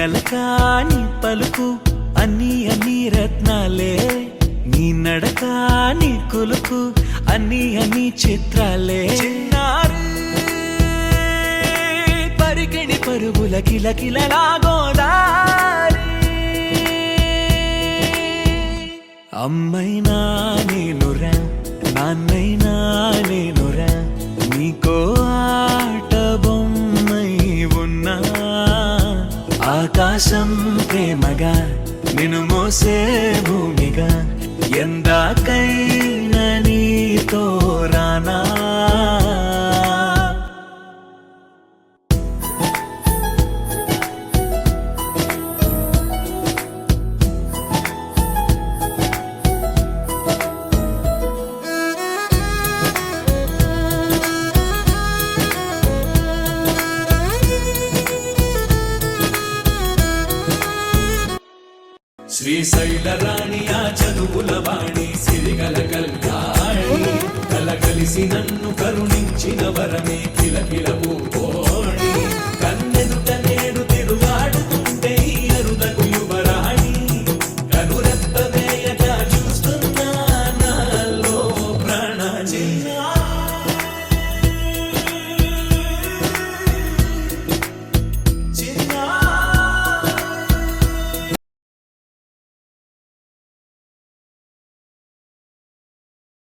అలకా నీ పలుకు అన్ని అన్ని రత్నాలే, నీ నడక నీ కులుకు అన్ని అన్ని చిత్రాలే. చిన్నారు పరికిణి పరుగుల కిలకిలలా గోదారి, అమ్మైనా నేనురా నాన్నైనా నేనురా, నీకో ఆట బొమ్మై ఉన్నా. ఆకాశం ప్రేమగా నిన్ను మోసే భూమిగా, ఎందాకైనా నీతో రానా. శ్రీశైల రాణి ఆ చదువుల వాణి, సిరిగల కళ్యాణి, కలగలిసి నన్ను కరుణించిన వరమే కిలకిల